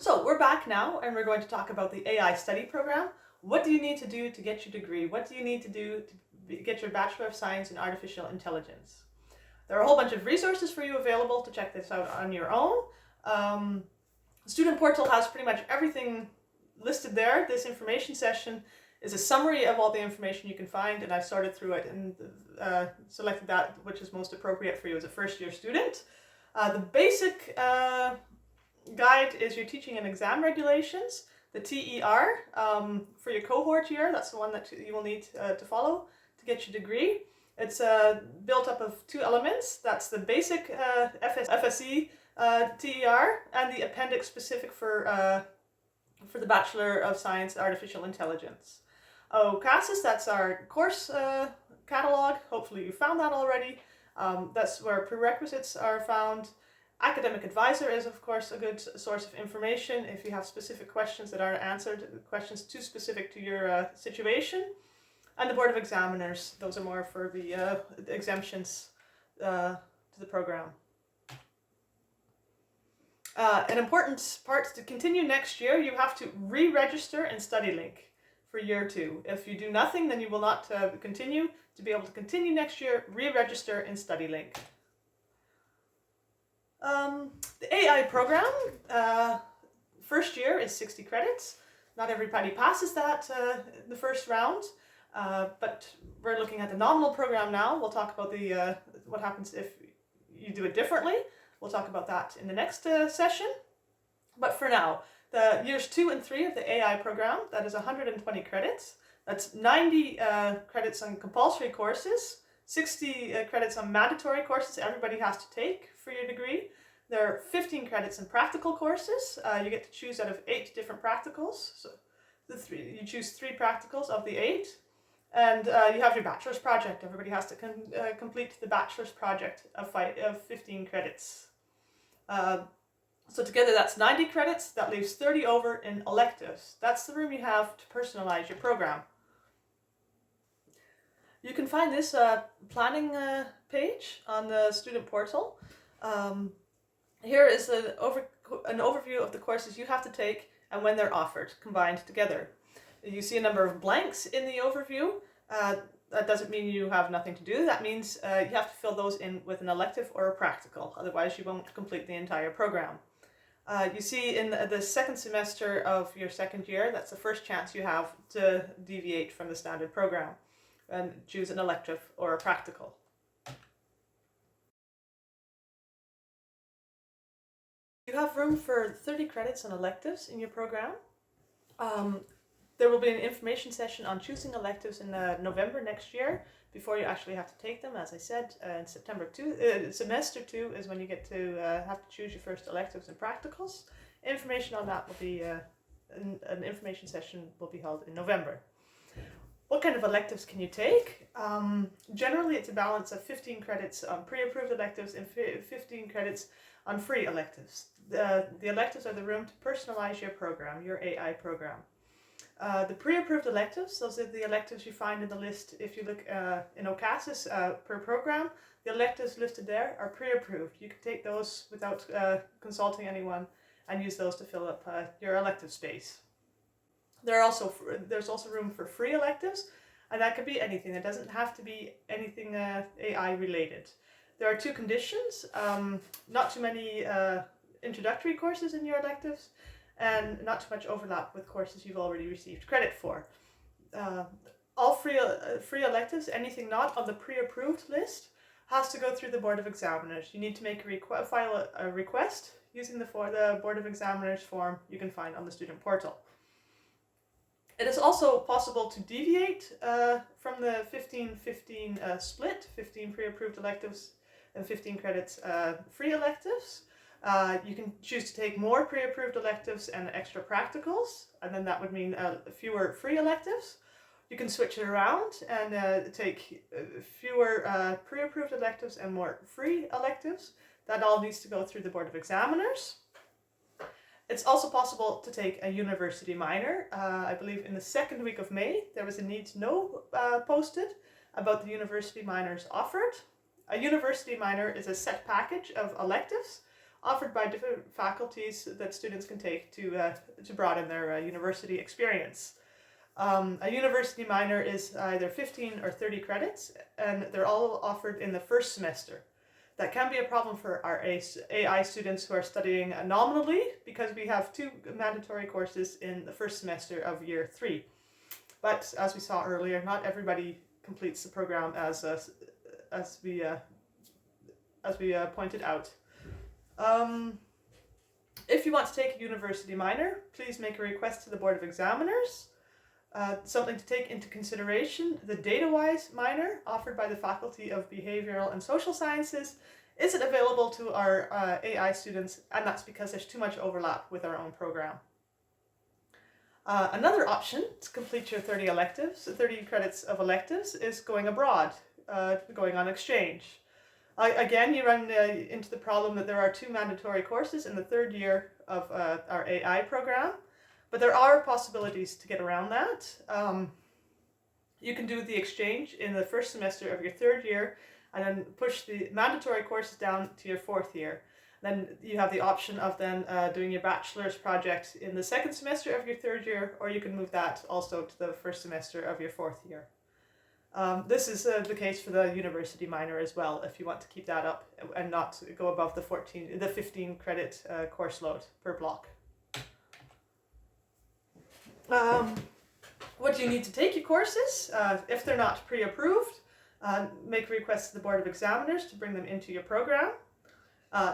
So we're back now and we're going to talk about the AI study program. What do you need to do to get your degree? What do you need to do to get your Bachelor of Science in Artificial Intelligence? There are a whole bunch of resources for you available to check this out on your own. The Student Portal has pretty much everything listed there. This information session is a summary of all the information you can find, and I've sorted through it and selected that which is most appropriate for you as a first-year student. The basic guide is your teaching and exam regulations, the TER, for your cohort year. That's the one that you will need to follow to get your degree. It's built up of two elements. That's the basic FSE TER and the appendix specific for the Bachelor of Science Artificial Intelligence. CASIS, that's our course catalog. Hopefully you found that already. That's where prerequisites are found. Academic Advisor is, of course, a good source of information if you have specific questions that aren't answered, questions too specific to your situation. And the Board of Examiners, those are more for the exemptions to the program. An important part to continue next year, you have to re-register in StudyLink for year 2. If you do nothing, then you will not continue. To be able to continue next year, re-register in StudyLink. The AI program, first year is 60 credits. Not everybody passes that in the first round, but we're looking at the nominal program now. We'll talk about the what happens if you do it differently. We'll talk about that in the next session. But for now, the years 2 and 3 of the AI program, that is 120 credits. That's 90 credits on compulsory courses, 60 credits on mandatory courses everybody has to take for your degree. There are 15 credits in practical courses. You get to choose out of 8 different practicals. So you choose 3 practicals of the 8. And you have your bachelor's project. Everybody has to complete the bachelor's project of 15 credits. So together that's 90 credits. That leaves 30 over in electives. That's the room you have to personalize your program. You can find this planning page on the student portal. Here is an overview of the courses you have to take and when they're offered, combined together. You see a number of blanks in the overview. That doesn't mean you have nothing to do. That means you have to fill those in with an elective or a practical. Otherwise you won't complete the entire program. You see in the second semester of your second year, that's the first chance you have to deviate from the standard program and choose an elective or a practical. You have room for 30 credits on electives in your program. There will be an information session on choosing electives in November next year before you actually have to take them. As I said, in semester 2 is when you get to have to choose your first electives and practicals. Information on that will be, an information session will be held in November. What kind of electives can you take? Generally it's a balance of 15 credits on pre-approved electives and 15 credits on free electives. The electives are the room to personalize your program, your AI program. The pre-approved electives, those are the electives you find in the list. If you look in OCASIS per program, the electives listed there are pre-approved. You can take those without consulting anyone and use those to fill up your elective space. There's also room for free electives, and that could be anything. It doesn't have to be anything AI related. There are 2 conditions, not too many introductory courses in your electives, and not too much overlap with courses you've already received credit for. All free electives, anything not on the pre-approved list, has to go through the Board of Examiners. You need to make file a request using the Board of Examiners form you can find on the student portal. It is also possible to deviate from the 15-15 split, 15 pre-approved electives and 15 credits free electives. You can choose to take more pre-approved electives and extra practicals, and then that would mean fewer free electives. You can switch it around and take fewer pre-approved electives and more free electives. That all needs to go through the Board of Examiners. It's also possible to take a university minor. I believe in the second week of May there was a need to know posted about the university minors offered. A university minor is a set package of electives offered by different faculties that students can take to broaden their university experience. A university minor is either 15 or 30 credits, and they're all offered in the first semester. That can be a problem for our AI students who are studying nominally, because we have 2 mandatory courses in the first semester of year 3. But as we saw earlier, not everybody completes the program as we pointed out. If you want to take a university minor, please make a request to the Board of Examiners. Something to take into consideration, the data-wise minor offered by the Faculty of Behavioral and Social Sciences isn't available to our AI students, and that's because there's too much overlap with our own program. Another option to complete your 30 credits of electives, is going abroad, going on exchange. Again, you run into the problem that there are 2 mandatory courses in the 3rd year of our AI program. But there are possibilities to get around that. You can do the exchange in the first semester of your 3rd year and then push the mandatory courses down to your 4th year. Then you have the option of then doing your bachelor's project in the 2nd semester of your 3rd year, or you can move that also to the 1st semester of your 4th year. This is the case for the university minor as well, if you want to keep that up and not go above the 15 credit course load per block. What do you need to take your courses? If they're not pre-approved, make requests to the Board of Examiners to bring them into your program.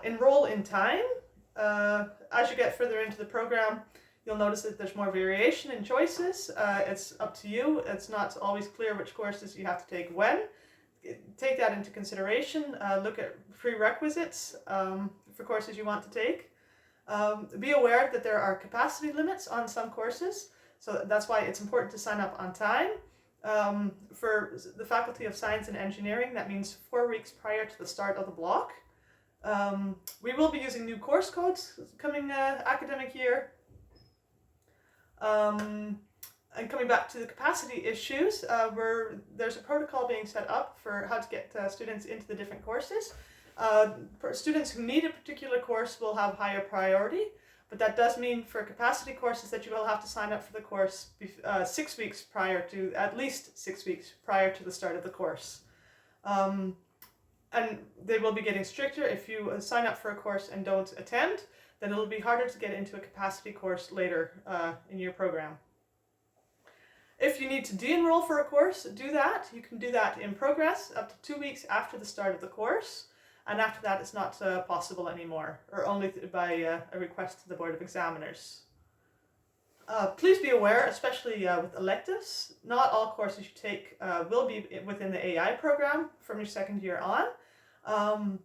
Enroll in time. As you get further into the program, you'll notice that there's more variation in choices. It's up to you. It's not always clear which courses you have to take when. Take that into consideration. Look at prerequisites for courses you want to take. Be aware that there are capacity limits on some courses. So that's why it's important to sign up on time. For the Faculty of Science and Engineering, that means 4 weeks prior to the start of the block. We will be using new course codes coming academic year. And coming back to the capacity issues, there's a protocol being set up for how to get students into the different courses. Students who need a particular course will have higher priority. But that does mean for capacity courses that you will have to sign up for the course at least 6 weeks prior to the start of the course. And they will be getting stricter. If you sign up for a course and don't attend, then it'll be harder to get into a capacity course later in your program. If you need to de-enroll for a course, do that. You can do that in progress up to 2 weeks after the start of the course. And after that, it's not possible anymore, or only by a request to the Board of Examiners. Please be aware, especially with electives, not all courses you take will be within the AI program from your 2nd year on.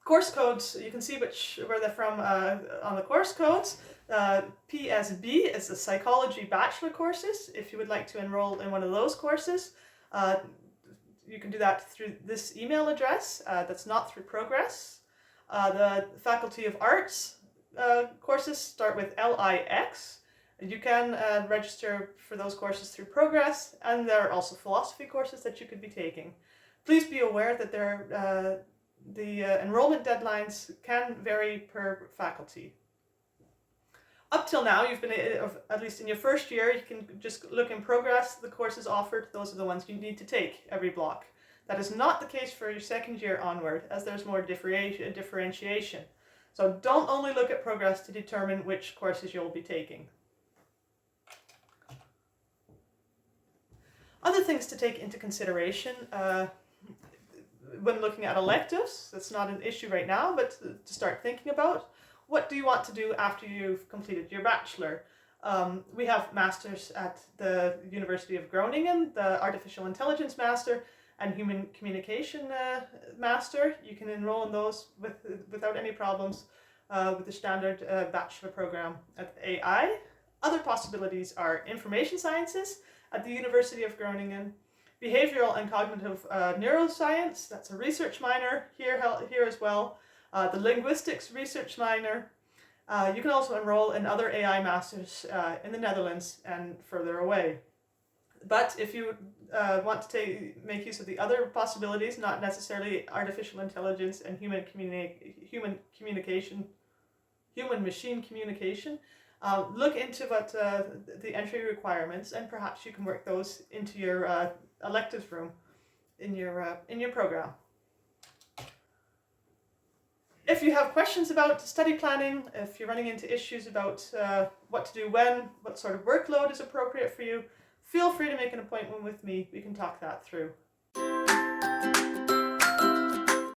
Course codes, you can see where they're from on the course codes. PSB is the Psychology Bachelor courses. If you would like to enroll in one of those courses, you can do that through this email address. That's not through Progress. The Faculty of Arts courses start with LIX. You can register for those courses through Progress, and there are also philosophy courses that you could be taking. Please be aware that the enrollment deadlines can vary per faculty. Up till now, you've been, at least in your 1st year, you can just look in Progress, the courses offered, those are the ones you need to take every block. That is not the case for your 2nd year onward, as there's more differentiation. So don't only look at Progress to determine which courses you'll be taking. Other things to take into consideration when looking at electives, that's not an issue right now, but to start thinking about. What do you want to do after you've completed your bachelor? We have masters at the University of Groningen, the Artificial Intelligence Master and Human Communication Master. You can enroll in those without any problems with the standard bachelor program at AI. Other possibilities are Information Sciences at the University of Groningen, Behavioral and Cognitive Neuroscience, that's a research minor here as well. The Linguistics Research minor. You can also enroll in other AI masters in the Netherlands and further away. But if you want to make use of the other possibilities, not necessarily artificial intelligence and human-machine communication, look into what the entry requirements, and perhaps you can work those into your electives room in your program. If you have questions about study planning, if you're running into issues about what to do when, what sort of workload is appropriate for you, feel free to make an appointment with me. We can talk that through.